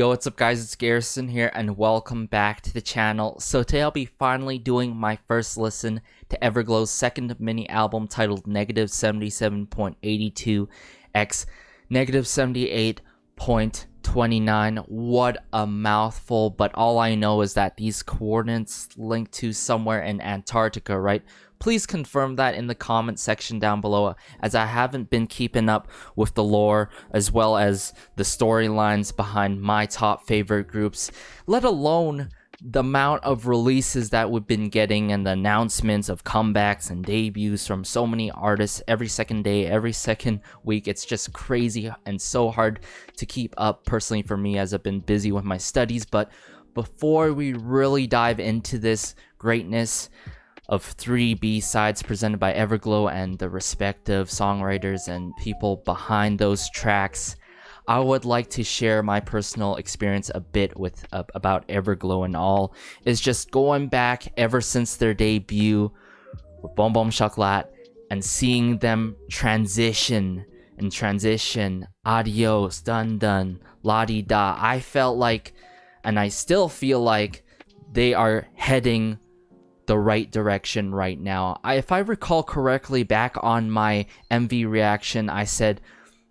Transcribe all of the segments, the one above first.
Yo, what's up guys, it's Garrison here and welcome back to the channel. So today I'll be finally doing my first listen to Everglow's second mini album titled 77.82x-78.29. What a mouthful, but all I know is that these coordinates link to somewhere in Antarctica, right? Please confirm that in the comment section down below, as I haven't been keeping up with the lore as well as the storylines behind my top favorite groups, let alone the amount of releases that we've been getting and the announcements of comebacks and debuts from so many artists every second day, every second week. It's just crazy and so hard to keep up personally for me, as I've been busy with my studies. But before we really dive into this greatness of 3 B-sides presented by Everglow and the respective songwriters and people behind those tracks, I would like to share my personal experience a bit with about Everglow, and all is just going back ever since their debut with Boom Boom Chocolate and seeing them transition, Adios, Dun Dun, LADIDA. I felt like, and I still feel like, they are heading the right direction right now. If I recall correctly, back on my MV reaction, I said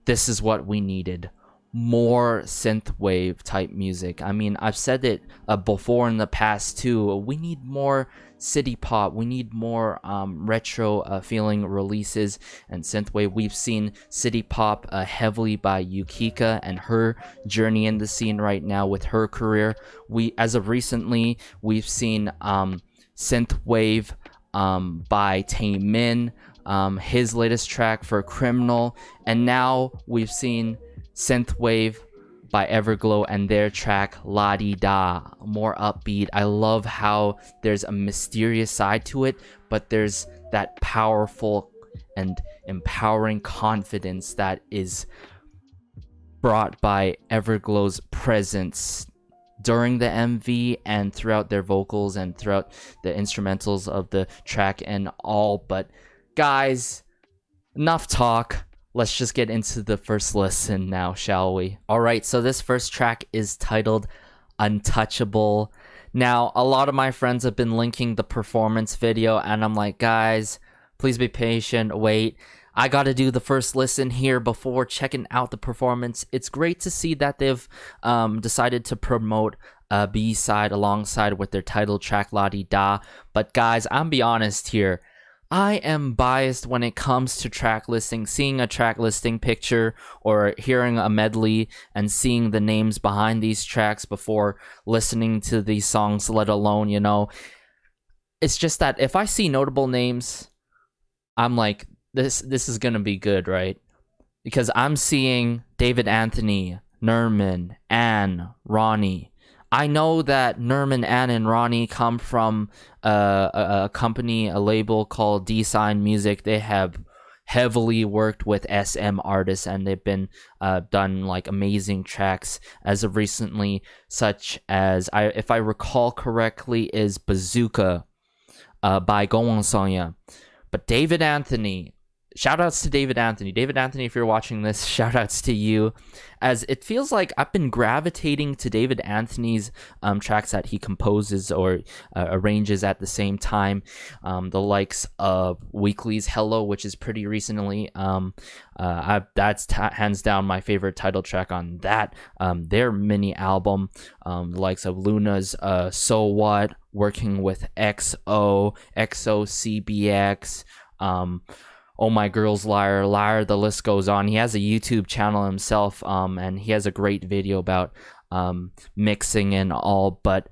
this is what we needed: more synthwave type music. I mean, I've said it before in the past too. We need more city pop. We need more retro feeling releases and synthwave. We've seen city pop heavily by Yukika and her journey in the scene right now with her career. As of recently, we've seen synthwave by Taemin, his latest track for Criminal, and now we've seen synthwave by Everglow and their track LADIDA, more upbeat. I love how there's a mysterious side to it, but there's that powerful and empowering confidence that is brought by Everglow's presence during the MV and throughout their vocals and throughout the instrumentals of the track and all. But guys, enough talk. Let's just get into the first listen now, shall we? Alright, so this first track is titled Untouchable. Now, a lot of my friends have been linking the performance video, and I'm like, guys, please be patient, wait. I gotta do the first listen here before checking out the performance. It's great to see that they've decided to promote a B-side alongside with their title track LADIDA. But guys, I'm be honest here, I am biased when it comes to track listing. Seeing a track listing picture or hearing a medley and seeing the names behind these tracks before listening to these songs, let alone, you know, it's just that if I see notable names, I'm like, this is gonna be good, right? Because I'm seeing David Anthony, Nerman, Anne, Ronnie. I know that Nerman, Anne, and Ronnie come from a company, a label called D-Sign Music. They have heavily worked with SM artists, and they've been done like amazing tracks as of recently, such as, if I recall correctly, is Bazooka by Gowon Sonya. But David Anthony, shoutouts to David Anthony. David Anthony, if you're watching this, shoutouts to you. As it feels like I've been gravitating to David Anthony's tracks that he composes or arranges at the same time. The likes of Weekly's Hello, which is pretty recently. That's hands down my favorite title track on that. Their mini album. The likes of Luna's So What, working with XO CBX. Oh My Girl's Liar, the list goes on. He has a YouTube channel himself, and he has a great video about mixing and all. But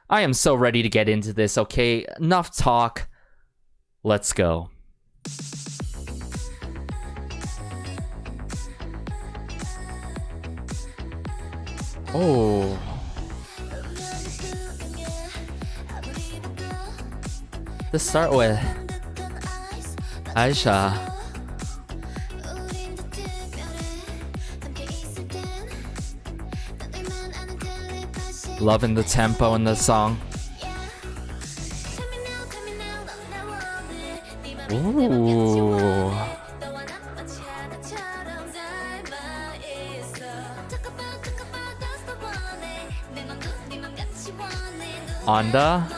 I am so ready to get into this, okay? Enough talk. Let's go. Oh. Let's start with Aisha. Loving the tempo in the song. Ooh. Onda.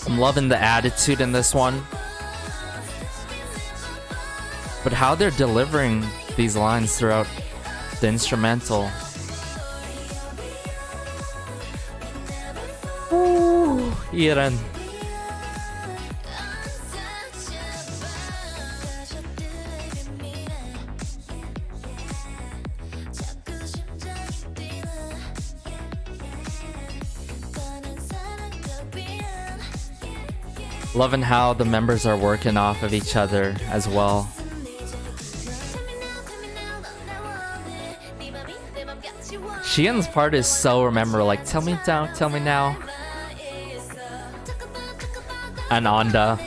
I'm loving the attitude in this one. But how they're delivering these lines throughout the instrumental. Ooh, Iran. Loving how the members are working off of each other as well. Xian's part is so memorable, like tell me down, tell me now. And Onda.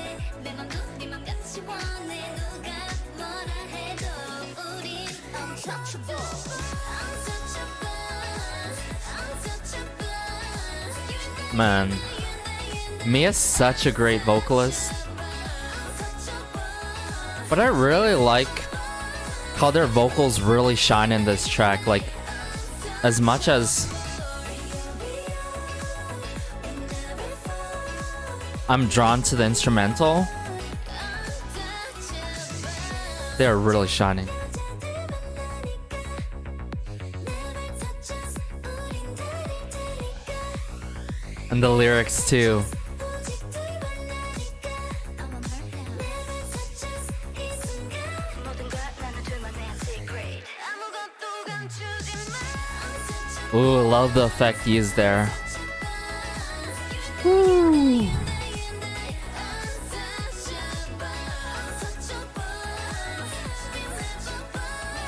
Man, Mia's such a great vocalist. But I really like how their vocals really shine in this track. Like, as much as I'm drawn to the instrumental, they're really shining. And the lyrics too. Ooh, love the effect used there. Woo.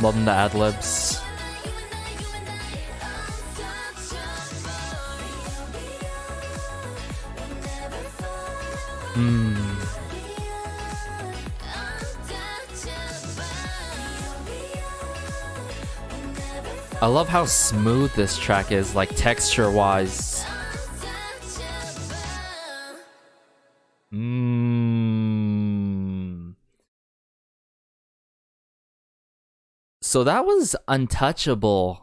Loving the ad-libs. I love how smooth this track is, like texture-wise. So that was Untouchable.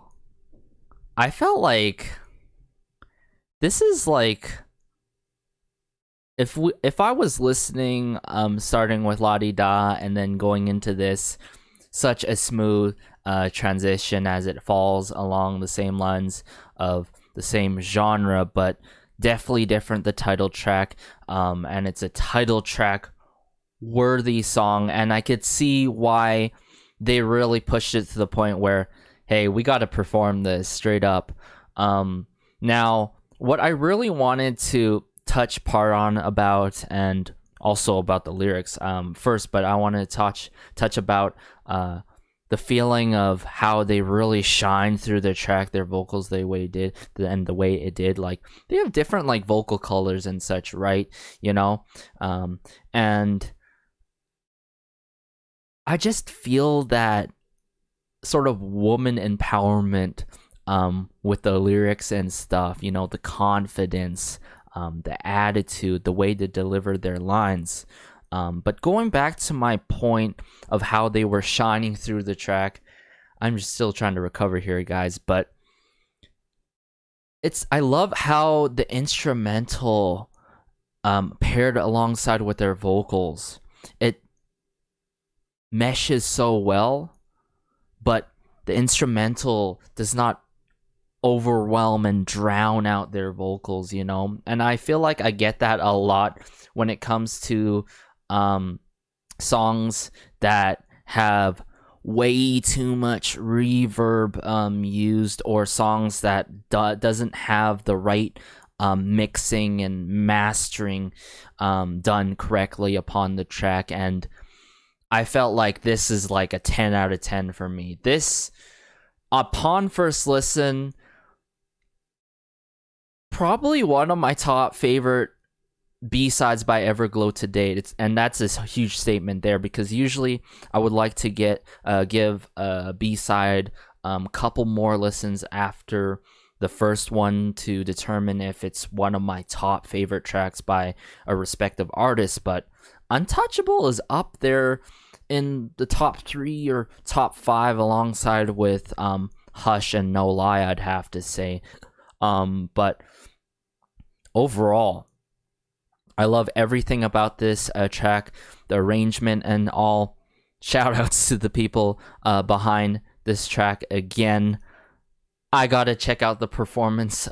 I felt like this is like if I was listening, starting with LADIDA and then going into this, such a smooth transition as it falls along the same lines of the same genre, but definitely different, the title track, and it's a title track worthy song, and I could see why they really pushed it to the point where, hey, we got to perform this straight up. Now, what I really wanted to touch part on about, and also about the lyrics first, but I want to touch about the feeling of how they really shine through the track, their vocals, the way it did, and the way it did. Like, they have different like vocal colors and such, right? You know, and I just feel that sort of woman empowerment with the lyrics and stuff. You know, the confidence, the attitude, the way they deliver their lines. But going back to my point of how they were shining through the track, I'm just still trying to recover here, guys. But I love how the instrumental paired alongside with their vocals. It meshes so well, but the instrumental does not overwhelm and drown out their vocals, you know? And I feel like I get that a lot when it comes to songs that have way too much reverb used, or songs that doesn't have the right mixing and mastering done correctly upon the track. And I felt like this is like a 10 out of 10 for me. This, upon first listen, probably one of my top favorite B-sides by Everglow to date. And that's a huge statement there, because usually I would like to give a B-side couple more listens after the first one to determine if it's one of my top favorite tracks by a respective artist. But Untouchable is up there in the top 3 or top 5 alongside with Hush and No Lie, I'd have to say. But overall, I love everything about this track, the arrangement and all. Shout outs to the people behind this track again. I gotta check out the performance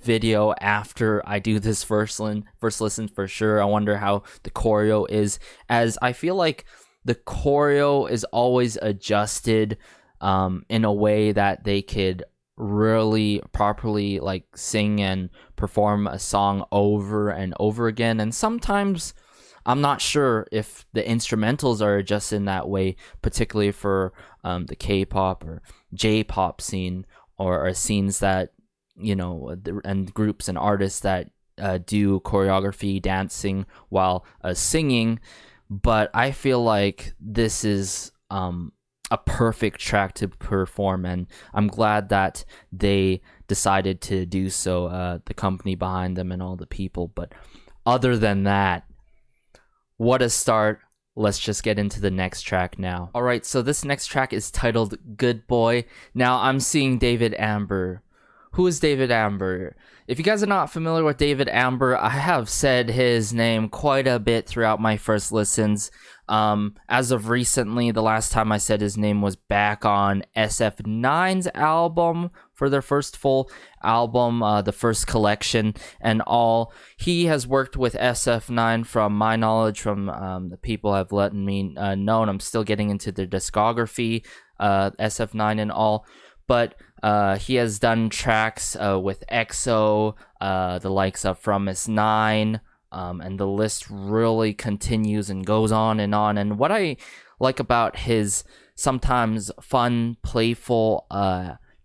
video after I do this first listen for sure. I wonder how the choreo is, as I feel like the choreo is always adjusted in a way that they could really properly like sing and perform a song over and over again. And sometimes I'm not sure if the instrumentals are adjusted in that way, particularly for the K-pop or J-pop scene, or scenes that, you know, and groups and artists that do choreography, dancing while singing. But I feel like this is a perfect track to perform, and I'm glad that they decided to do so, the company behind them and all the people. But other than that, what a start. Let's just get into the next track now. Alright, so this next track is titled Good Boy. Now, I'm seeing David Amber. Who is David Amber? If you guys are not familiar with David Amber, I have said his name quite a bit throughout my first listens. As of recently, the last time I said his name was back on SF9's album for their first full album, the first collection and all. He has worked with SF9 from my knowledge, from the people have let me know, and I'm still getting into their discography, SF9 and all. But he has done tracks with EXO, the likes of From S9, and the list really continues and goes on. And what I like about his sometimes fun, playful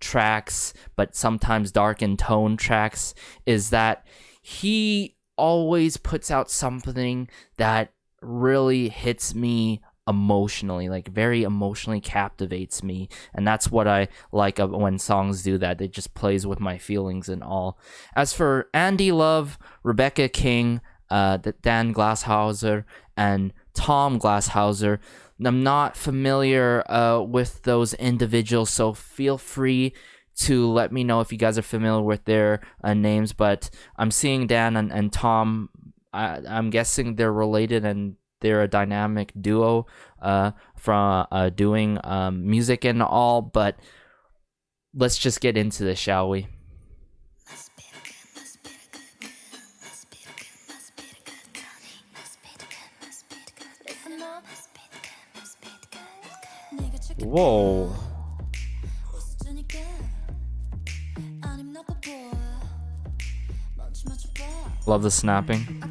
tracks, but sometimes dark in tone tracks, is that he always puts out something that really hits me emotionally, like very emotionally captivates me. And that's what I like when songs do that. It just plays with my feelings and all. As for Andy Love, Rebecca King, Dan Glasshauser, and Tom Glasshauser, I'm not familiar with those individuals, so feel free to let me know if you guys are familiar with their names. But I'm seeing Dan and Tom. I'm guessing they're related, and they're a dynamic duo from doing music and all. But let's just get into this, shall we? Whoa. Love the snapping.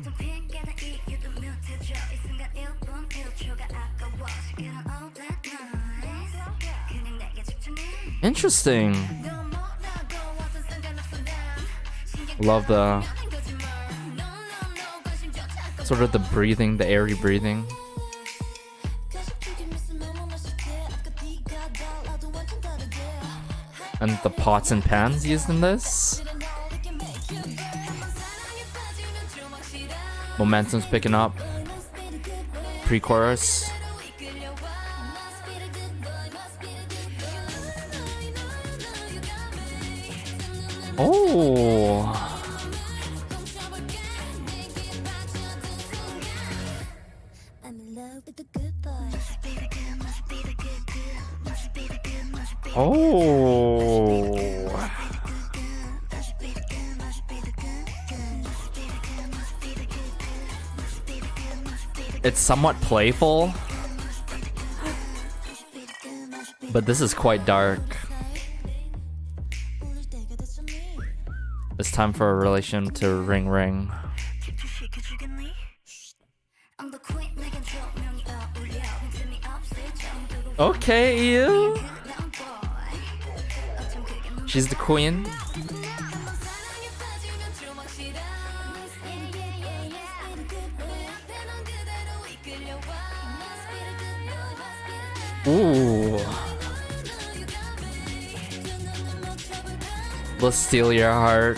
Interesting. Love the sort of the breathing, the airy breathing. And the pots and pans used in this. Momentum's picking up. Pre-chorus. Oh. Oh. It's somewhat playful, but this is quite dark. It's time for a relation to ring ring. Okay, you. She's the queen. Ooh. Let's steal your heart.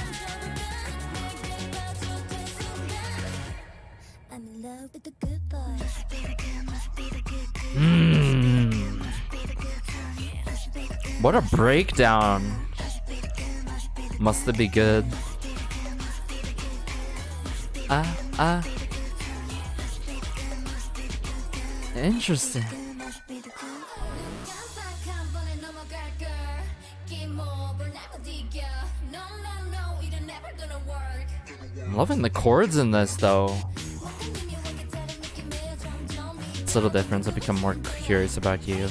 What a breakdown. Must it be good? Interesting. I'm loving the chords in this though. It's a little different. I've become more curious about you.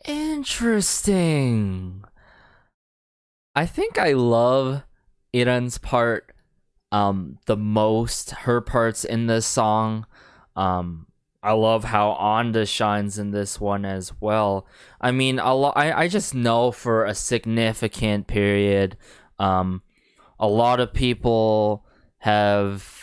Interesting. I think I love Iran's part the most, her parts in this song. I love how Anda shines in this one as well. I mean, I just know for a significant period, a lot of people have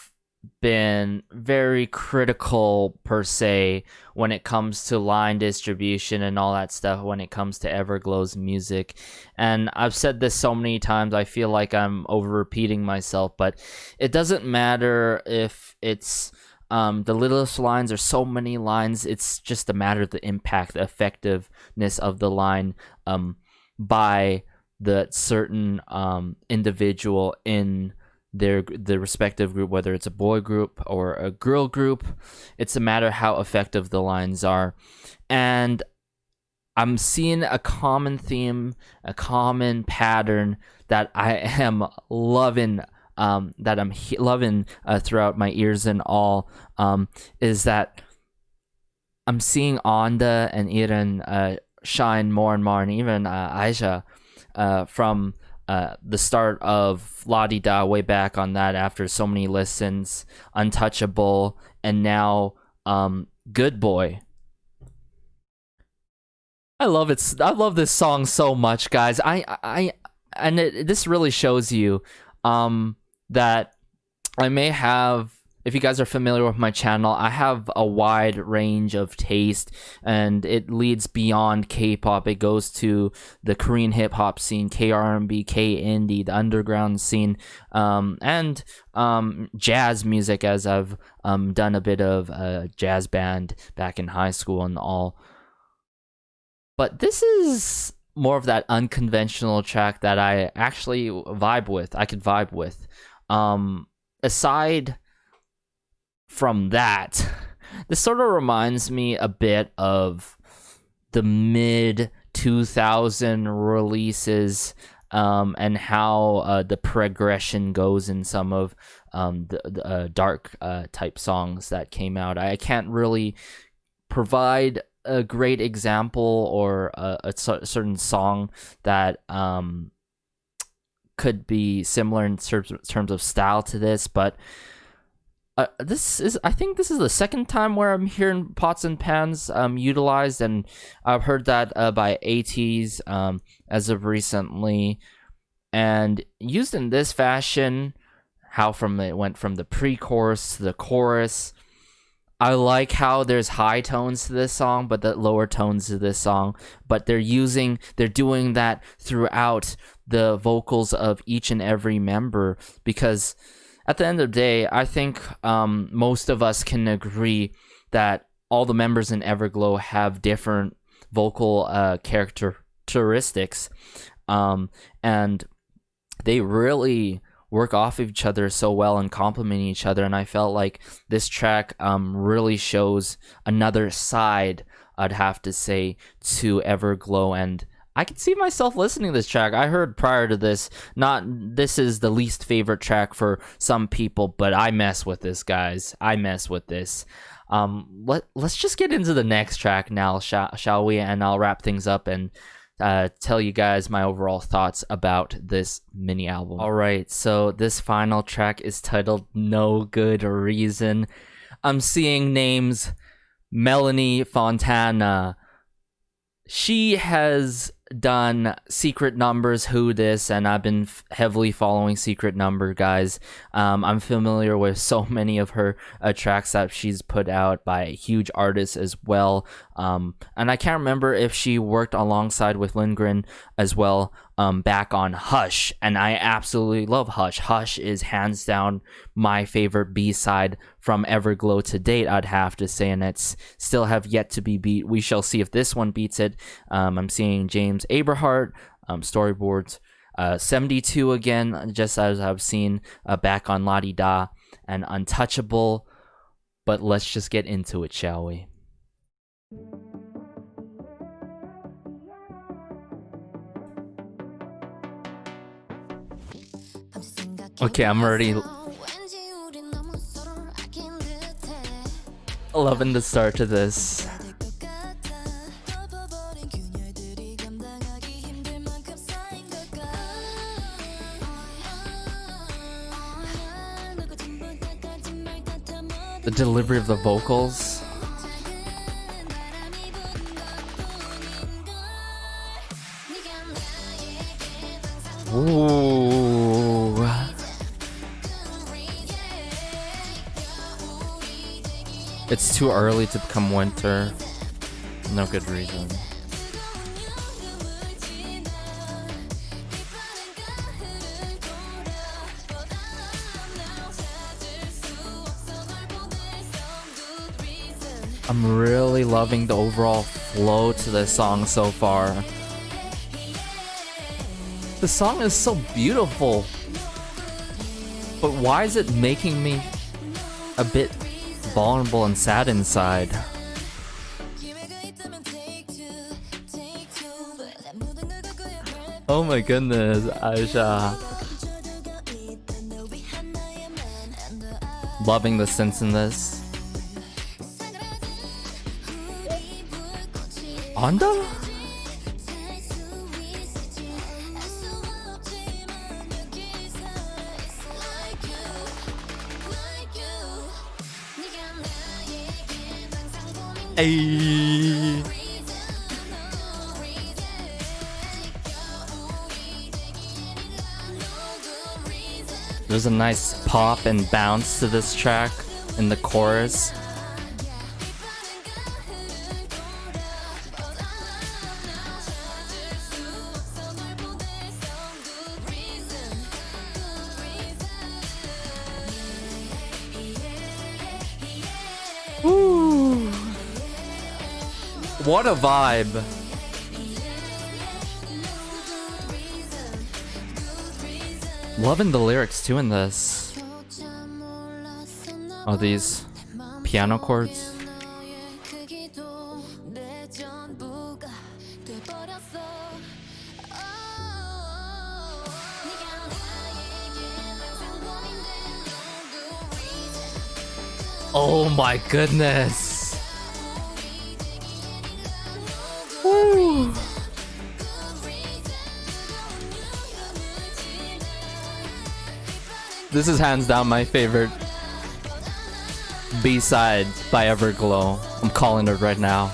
been very critical per se when it comes to line distribution and all that stuff when it comes to Everglow's music. And I've said this so many times, I feel like I'm over repeating myself, but it doesn't matter if it's the littlest lines or so many lines. It's just a matter of the impact, the effectiveness of the line by the certain individual in the respective group, whether it's a boy group or a girl group. It's a matter how effective the lines are. And I'm seeing a common theme, a common pattern that I am loving, loving throughout my ears and all, is that I'm seeing Anda and Iran shine more and more, and even Aisha from the start of LADIDA, way back on that after so many listens, Untouchable, and now Good Boy. I love it. I love this song so much, guys. This really shows you that I may have, if you guys are familiar with my channel, I have a wide range of taste, and it leads beyond K-pop. It goes to the Korean hip-hop scene, K-R&B, K-indie, the underground scene, and jazz music, as I've done a bit of jazz band back in high school and all. But this is more of that unconventional track that I actually vibe with. I could vibe with. Aside from that, this sort of reminds me a bit of the mid 2000 releases, and how the progression goes in some of the dark type songs that came out. I can't really provide a great example or a certain song that could be similar in terms of style to this, but I think this is the second time where I'm hearing pots and pans utilized, and I've heard that by ATs as of recently, and used in this fashion. How it went from the pre-chorus to the chorus. I like how there's high tones to this song, but the lower tones to this song. But they're doing that throughout the vocals of each and every member, because at the end of the day, I think most of us can agree that all the members in Everglow have different vocal characteristics, and they really work off of each other so well and complement each other. And I felt like this track really shows another side, I'd have to say, to Everglow, and I can see myself listening to this track. I heard prior to this, this is the least favorite track for some people, but I mess with this, guys. I mess with this. Let's just get into the next track now, shall we? And I'll wrap things up and tell you guys my overall thoughts about this mini album. Alright, so this final track is titled No Good Reason. I'm seeing names Melanie Fontana. She has done Secret Numbers, Who This, and I've been heavily following Secret Number, guys. I'm familiar with so many of her tracks that she's put out by huge artists as well. And I can't remember if she worked alongside with Lindgren as well back on Hush, and I absolutely love Hush. Hush is hands down my favorite B-side from Everglow to date, I'd have to say, and it's still have yet to be beat. We shall see if this one beats it. I'm seeing James Aberhart, storyboards, 72 again, just as I've seen back on LADIDA, and Untouchable. But let's just get into it, shall we? Okay, I'm already loving the start to this. The delivery of the vocals. Ooh. It's too early to become winter. No good reason. I'm really loving the overall flow to this song so far. The song is so beautiful, but why is it making me a bit vulnerable and sad inside? Oh my goodness, Aisha. Loving the synths in this. Anda? Ay. There's a nice pop and bounce to this track in the chorus. Ooh. What a vibe. Loving the lyrics too in this. Oh, these piano chords. Oh my goodness. Woo. This is hands down my favorite B-side by Everglow. I'm calling it right now.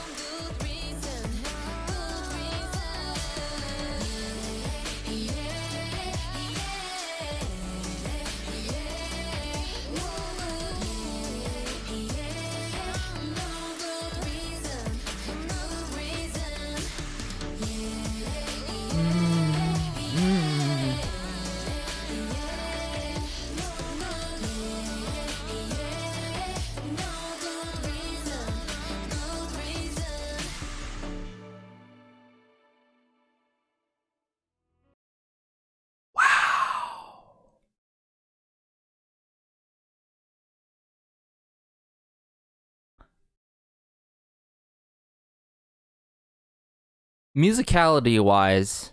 Musicality wise,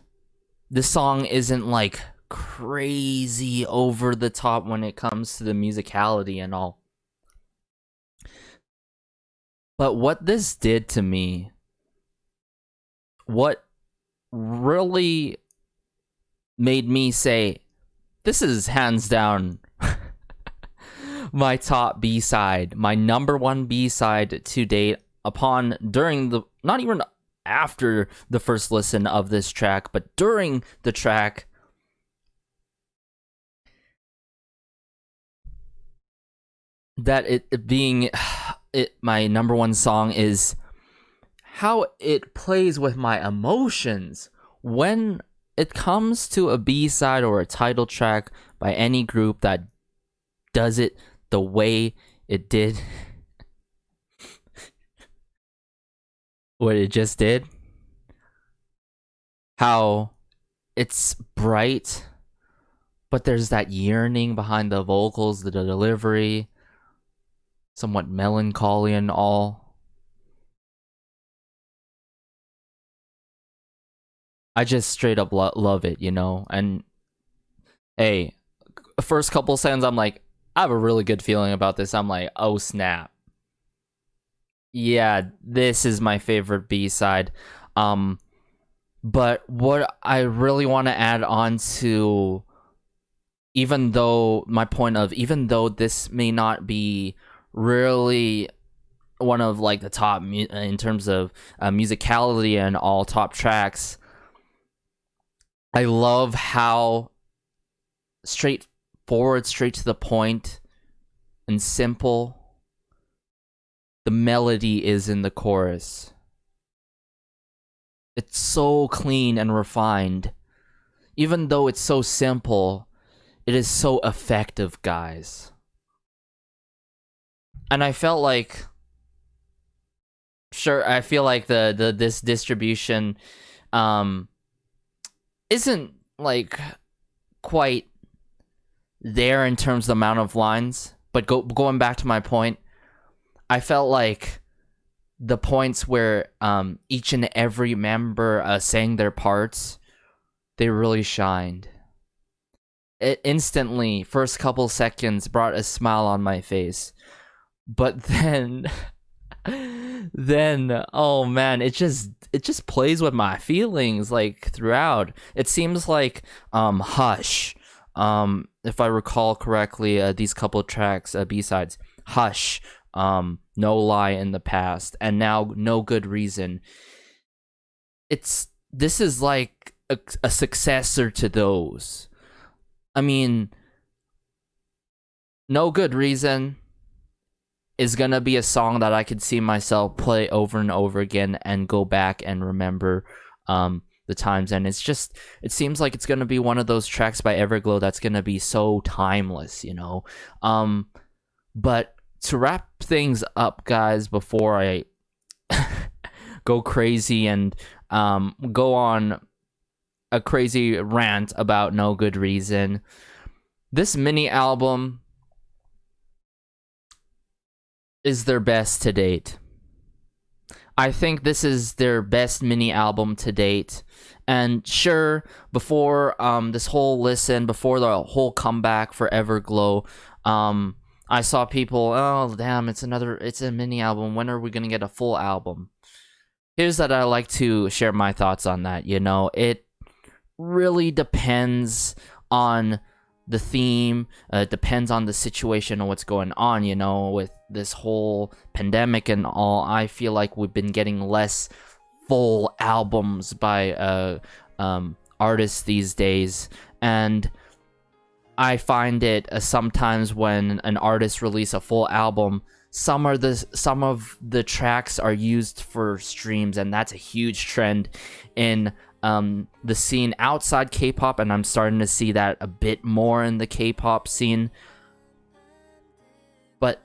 the song isn't like crazy over the top when it comes to the musicality and all. But what this did to me, what really made me say, this is hands down my top B-side, my number one B-side to date, during the, not even after the first listen of this track, but during the track. That it being my number one song is how it plays with my emotions when it comes to a B-side or a title track by any group that does it the way it did. What it just did. How it's bright, but there's that yearning behind the vocals, the delivery, somewhat melancholy and all. I just straight up love it, you know? And hey, first couple seconds, I'm like, I have a really good feeling about this. I'm like, oh snap. Yeah, this is my favorite B-side. But what I really want to add on to, even though this may not be really one of like the top in terms of musicality and all top tracks, I love how straightforward, straight to the point, and simple the melody is in the chorus. It's so clean and refined. Even though it's so simple, it is so effective, guys. And I felt like, I feel like this distribution isn't like quite there in terms of the amount of lines, but going back to my point, I felt like the points where each and every member sang their parts, they really shined. It instantly, first couple seconds, brought a smile on my face. But then oh man, it just plays with my feelings like throughout. It seems like Hush, if I recall correctly, these couple tracks, B-sides, Hush, No Lie in the past, and now No Good Reason. This is like a successor to those. I mean, No Good Reason is gonna be a song that I could see myself play over and over again and go back and remember the times, and it seems like it's gonna be one of those tracks by Everglow that's gonna be so timeless, you know. But to wrap things up, guys, before I go crazy and go on a crazy rant about No Good Reason, this mini album is their best to date. I think this is their best mini album to date. And sure, before this whole listen, before the whole comeback for Everglow, I saw people, oh damn, it's a mini album. When are we gonna get a full album? Here's that I like to share my thoughts on that. You know, it really depends on the theme. It depends on the situation and what's going on, you know, with this whole pandemic and all. I feel like we've been getting less full albums by artists these days, and I find it sometimes when an artist release a full album, some of the tracks are used for streams, and that's a huge trend in the scene outside K-pop, and I'm starting to see that a bit more in the K-pop scene. But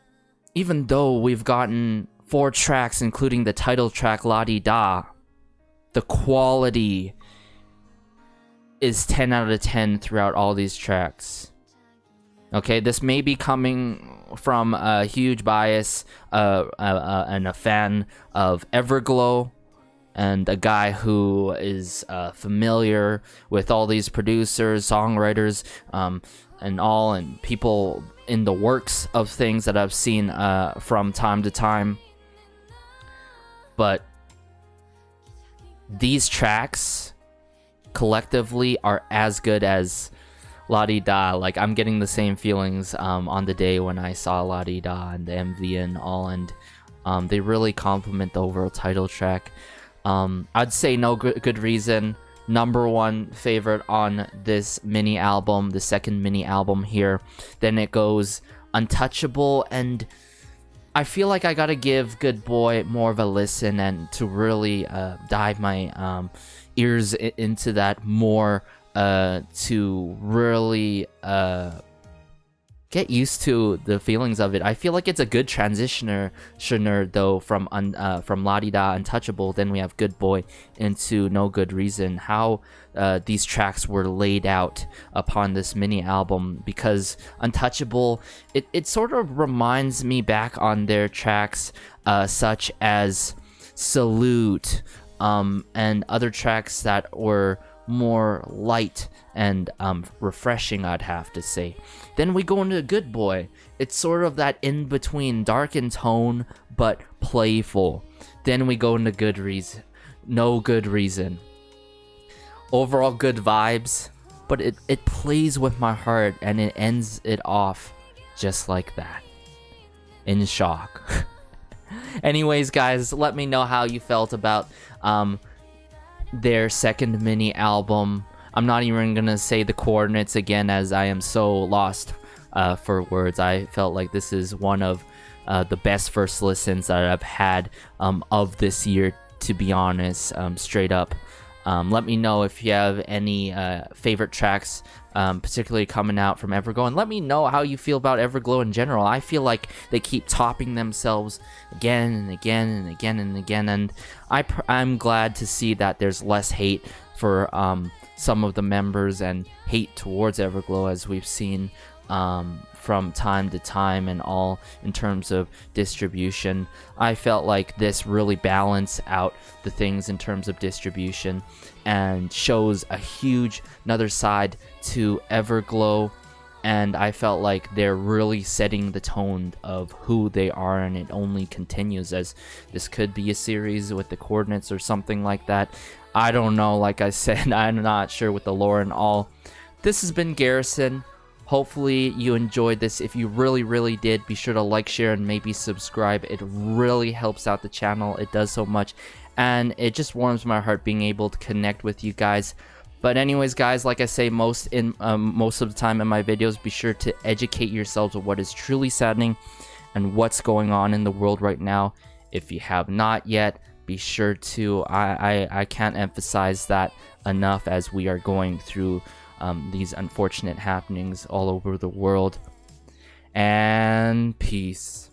even though we've gotten 4 tracks, including the title track LADIDA, the quality is 10 out of 10 throughout all these tracks. Okay, this may be coming from a huge bias and a fan of Everglow, and a guy who is familiar with all these producers, songwriters, and people in the works of things that I've seen from time to time. But these tracks collectively are as good as LADIDA. Like, I'm getting the same feelings on the day when I saw LADIDA and the MV and all, and they really complement the overall title track. I'd say No Good Reason, #1 favorite on this mini album, the second mini album here. Then it goes Untouchable, and I feel like I gotta give Good Boy more of a listen and to really dive my ears into that more, to really get used to the feelings of it. I feel like it's a good transitioner though from LADIDA Untouchable. Then we have Good Boy into No Good Reason. How these tracks were laid out upon this mini album, because Untouchable, it sort of reminds me back on their tracks such as Salute, and other tracks that were more light and refreshing, I'd have to say. Then we go into Good Boy. It's sort of that in between, dark in tone but playful. Then we go into No Good Reason. Overall good vibes, but it plays with my heart, and it ends it off just like that. In shock. Anyways, guys, let me know how you felt about their second mini album. I'm not even gonna say the coordinates again, as I am so lost for words. I felt like this is one of the best first listens that I've had of this year, to be honest, straight up. Let me know if you have any favorite tracks, particularly coming out from Everglow, and let me know how you feel about Everglow in general. I feel like they keep topping themselves again and again and again and again, and I'm glad to see that there's less hate for some of the members and hate towards Everglow, as we've seen from time to time and all in terms of distribution. I felt like this really balanced out the things in terms of distribution and shows another side to Everglow, and I felt like they're really setting the tone of who they are, and it only continues, as this could be a series with the coordinates or something like that. I don't know, like I said, I'm not sure with the lore and all. This has been Garrison. Hopefully you enjoyed this. If you really did, be sure to like, share, and maybe subscribe. It really helps out the channel. It does so much, and it just warms my heart being able to connect with you guys. But anyways, guys, like I say most of the time in my videos, be sure to educate yourselves of what is truly saddening and what's going on in the world right now. If you have not yet, be sure to. I can't emphasize that enough, as we are going through these unfortunate happenings all over the world. And peace.